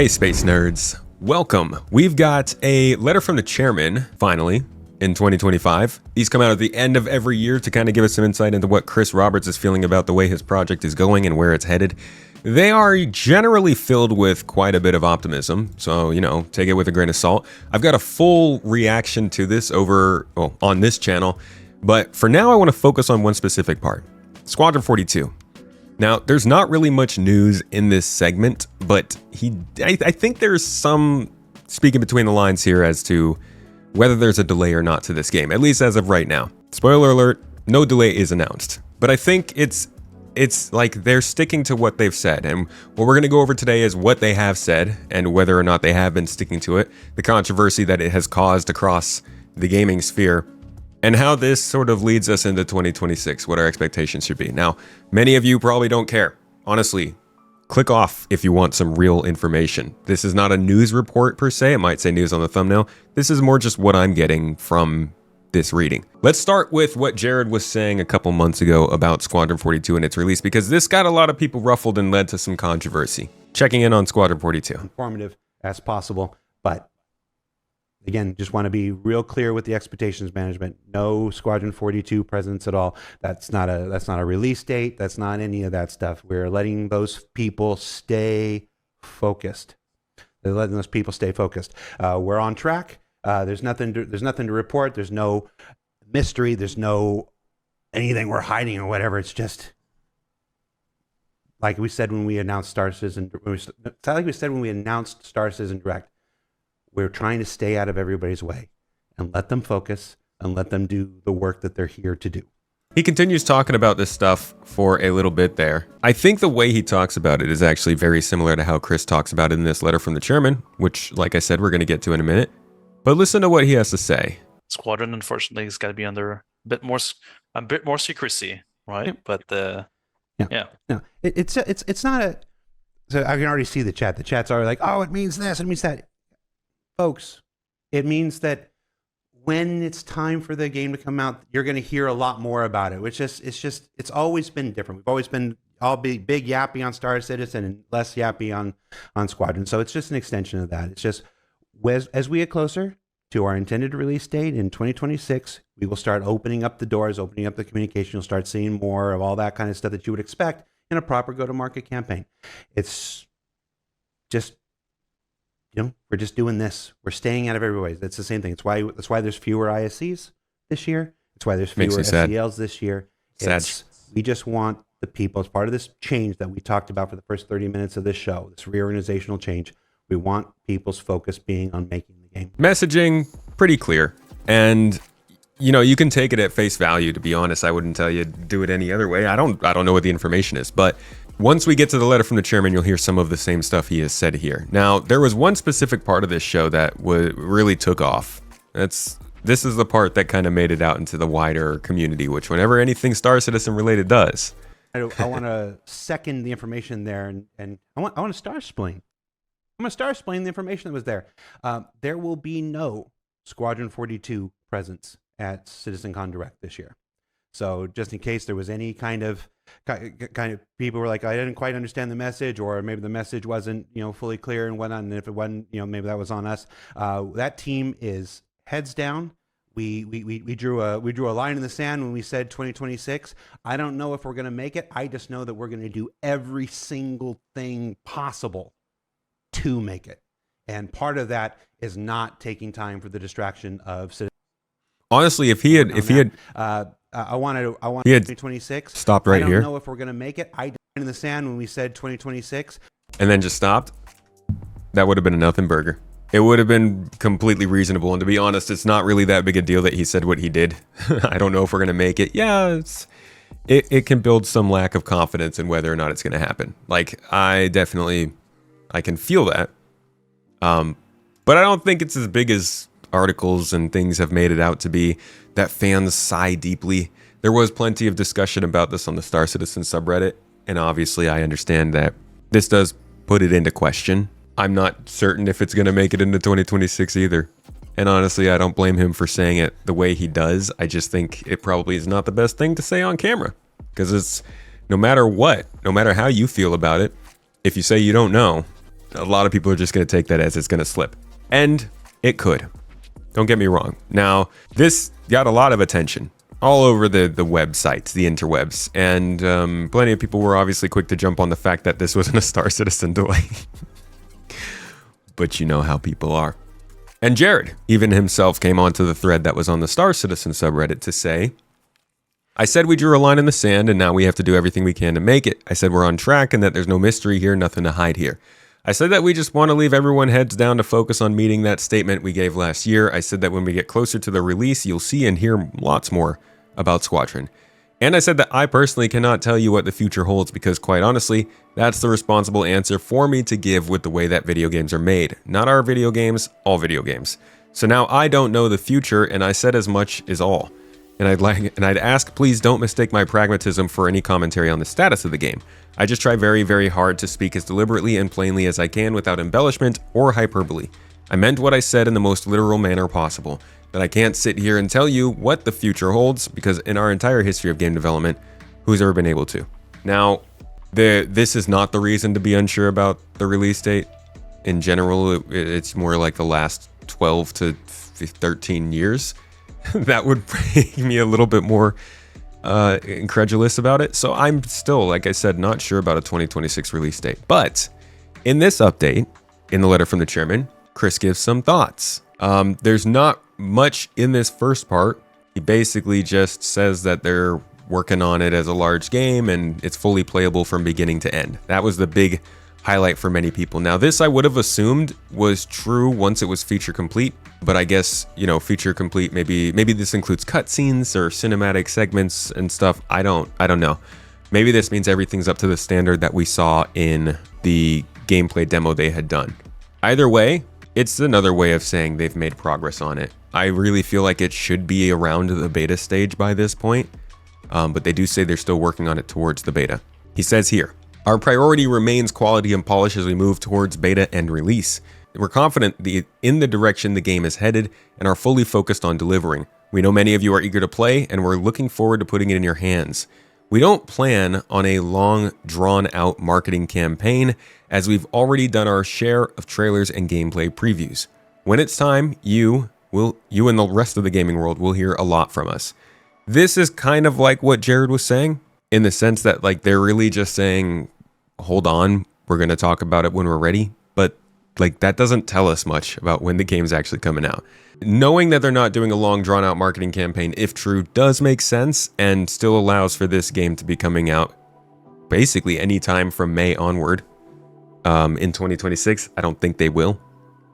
Hey space nerds, welcome. We've got a letter from the chairman, finally, in 2025. These come out at the end of every year to kind of give us some insight into what Chris Roberts is feeling about the way his project is going and where it's headed. They are generally filled with quite a bit of optimism, so, take it with a grain of salt. I've got a full reaction to this on this channel, but for now I want to focus on one specific part, Squadron 42. Now, there's not really much news in this segment, but I think there's some speaking between the lines here as to whether there's a delay or not to this game, at least as of right now. Spoiler alert, no delay is announced. But I think it's like they're sticking to what they've said, and what we're going to go over today is what they have said and whether or not they have been sticking to it, the controversy that it has caused across the gaming sphere, and how this sort of leads us into 2026, what our expectations should be. Now, many of you probably don't care. Honestly, click off if you want some real information. This is not a news report per se. It might say news on the thumbnail. This is more just what I'm getting from this reading. Let's start with what Jared was saying a couple months ago about Squadron 42 and its release, because this got a lot of people ruffled and led to some controversy. Checking in on Squadron 42. Informative as possible, but again, just want to be real clear with the expectations management. No Squadron 42 presence at all. That's not a release date. That's not any of that stuff. We're letting those people stay focused. They're letting those people stay focused. We're on track. There's nothing to report. There's no mystery. There's no anything we're hiding or whatever. It's just like we said when we announced Star Citizen. It's like we said when we announced Star Citizen Direct. We're trying to stay out of everybody's way and let them focus and let them do the work that they're here to do. He continues talking about this stuff for a little bit there. I think the way he talks about it is actually very similar to how Chris talks about it in this letter from the chairman, which, like I said, we're going to get to in a minute. But listen to what he has to say. Squadron, unfortunately, has got to be under a bit more secrecy, right? Yeah. But yeah. No, it's not a. So I can already see the chat. The chat's already like, oh, it means this, it means that. Folks, it means that when it's time for the game to come out, you're going to hear a lot more about it. It's always been different. We've always been big yappy on Star Citizen and less yappy on Squadron. So it's just an extension of that. It's just as we get closer to our intended release date in 2026, we will start opening up the doors, opening up the communication. You'll start seeing more of all that kind of stuff that you would expect in a proper go-to-market campaign. It's just, we're just doing this. We're staying out of everybody. That's the same thing. That's why there's fewer ISCs this year. That's why there's fewer SELs this year. We just want the people, as part of this change that we talked about for the first 30 minutes of this show, this reorganizational change, we want people's focus being on making the game. Messaging, pretty clear. And, you can take it at face value, to be honest. I wouldn't tell you do it any other way. I don't know what the information is, but once we get to the letter from the chairman, you'll hear some of the same stuff he has said here. Now, there was one specific part of this show that really took off. This is the part that kind of made it out into the wider community, which whenever anything Star Citizen related does. I want to second the information there, and I want to star explain. I'm going to star explain the information that was there. There will be no Squadron 42 presence at CitizenCon Direct this year. So just in case there was any kind of people were like, I didn't quite understand the message, or maybe the message wasn't, fully clear and whatnot. And if it wasn't, maybe that was on us. That team is heads down. We drew a line in the sand when we said 2026. I don't know if we're going to make it. I just know that we're going to do every single thing possible to make it. And part of that is not taking time for the distraction of citizens. Honestly, if he had I wanted 2026. Stopped right here. I don't know if we're going to make it. I drew in the sand when we said 2026. And then just stopped. That would have been a nothing burger. It would have been completely reasonable. And to be honest, it's not really that big a deal that he said what he did. I don't know if we're going to make it. Yeah, it can build some lack of confidence in whether or not it's going to happen. Like, I can feel that. But I don't think it's as big as articles and things have made it out to be, that fans sigh deeply. There was plenty of discussion about this on the Star Citizen subreddit, and obviously I understand that this does put it into question. I'm not certain if it's going to make it into 2026 either. And honestly, I don't blame him for saying it the way he does. I just think it probably is not the best thing to say on camera, because it's no matter what, no matter how you feel about it, if you say you don't know, a lot of people are just going to take that as it's going to slip. And it could. Don't get me wrong. Now, this got a lot of attention all over the websites, the interwebs, and plenty of people were obviously quick to jump on the fact that this wasn't a Star Citizen delay. But you know how people are. And Jared, even himself, came onto the thread that was on the Star Citizen subreddit to say, I said we drew a line in the sand and now we have to do everything we can to make it. I said we're on track and that there's no mystery here, nothing to hide here. I said that we just want to leave everyone heads down to focus on meeting that statement we gave last year. I said that when we get closer to the release, you'll see and hear lots more about Squadron. And I said that I personally cannot tell you what the future holds because quite honestly, that's the responsible answer for me to give with the way that video games are made. Not our video games, all video games. So now I don't know the future and I said as much is all. And I'd ask, please don't mistake my pragmatism for any commentary on the status of the game. I just try very, very hard to speak as deliberately and plainly as I can without embellishment or hyperbole. I meant what I said in the most literal manner possible. But I can't sit here and tell you what the future holds because in our entire history of game development, who's ever been able to? Now, this is not the reason to be unsure about the release date. In general, it's more like the last 12 to 13 years. That would make me a little bit more incredulous about it. So I'm still, like I said, not sure about a 2026 release date. But in this update, in the letter from the chairman, Chris gives some thoughts. There's not much in this first part. He basically just says that they're working on it as a large game and it's fully playable from beginning to end. That was the big highlight for many people. Now, this I would have assumed was true once it was feature complete, but I guess, you know, feature complete, maybe this includes cutscenes or cinematic segments and stuff. I don't know. Maybe this means everything's up to the standard that we saw in the gameplay demo they had done. Either way, it's another way of saying they've made progress on it. I really feel like it should be around the beta stage by this point, but they do say they're still working on it towards the beta. He says here, our priority remains quality and polish as we move towards beta and release. We're confident in the direction the game is headed and are fully focused on delivering. We know many of you are eager to play and we're looking forward to putting it in your hands. We don't plan on a long, drawn-out marketing campaign as we've already done our share of trailers and gameplay previews. When it's time, you and the rest of the gaming world will hear a lot from us. This is kind of like what Jared was saying, in the sense that like they're really just saying, hold on, we're going to talk about it when we're ready. But like that doesn't tell us much about when the game's actually coming out. Knowing that they're not doing a long drawn out marketing campaign, if true, does make sense and still allows for this game to be coming out basically anytime from May onward. In 2026, I don't think they will.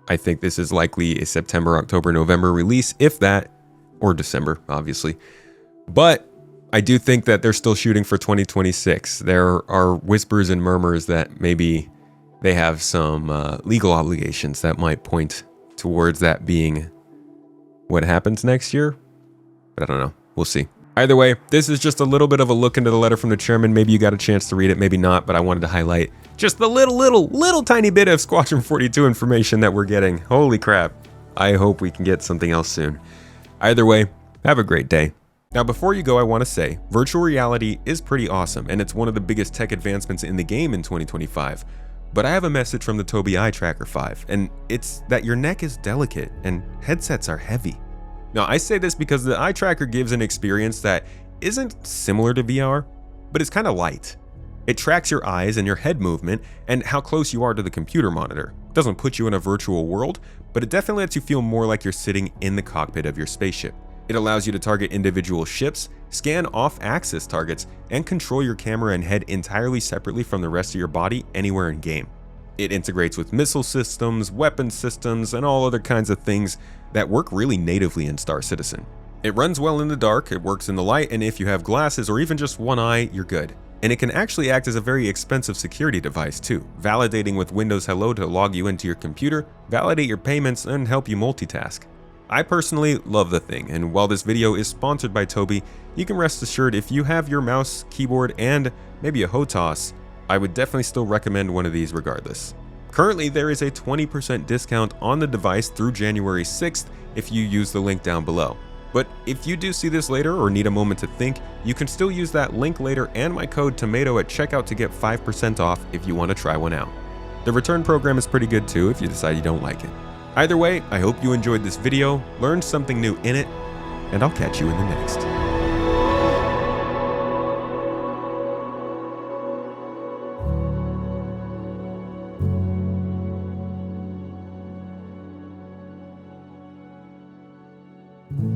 I think this is likely a September, October, November release, if that, or December, obviously. But I do think that they're still shooting for 2026. There are whispers and murmurs that maybe they have some legal obligations that might point towards that being what happens next year. But I don't know. We'll see. Either way, this is just a little bit of a look into the letter from the chairman. Maybe you got a chance to read it, maybe not, but I wanted to highlight just the little tiny bit of Squadron 42 information that we're getting. Holy crap. I hope we can get something else soon. Either way, have a great day. Now, before you go, I want to say virtual reality is pretty awesome, and it's one of the biggest tech advancements in the game in 2025. But I have a message from the Tobii Eye Tracker 5, and it's that your neck is delicate and headsets are heavy. Now, I say this because the eye tracker gives an experience that isn't similar to VR, but it's kind of light. It tracks your eyes and your head movement and how close you are to the computer monitor. It doesn't put you in a virtual world, but it definitely lets you feel more like you're sitting in the cockpit of your spaceship. It allows you to target individual ships, scan off-axis targets, and control your camera and head entirely separately from the rest of your body anywhere in game. It integrates with missile systems, weapon systems, and all other kinds of things that work really natively in Star Citizen. It runs well in the dark, it works in the light, and if you have glasses or even just one eye, you're good. And it can actually act as a very expensive security device too, validating with Windows Hello to log you into your computer, validate your payments, and help you multitask. I personally love the thing, and while this video is sponsored by Tobii, you can rest assured if you have your mouse, keyboard, and maybe a HOTAS, I would definitely still recommend one of these regardless. Currently, there is a 20% discount on the device through January 6th if you use the link down below. But if you do see this later or need a moment to think, you can still use that link later and my code TOMATO at checkout to get 5% off if you want to try one out. The return program is pretty good too if you decide you don't like it. Either way, I hope you enjoyed this video, learned something new in it, and I'll catch you in the next. you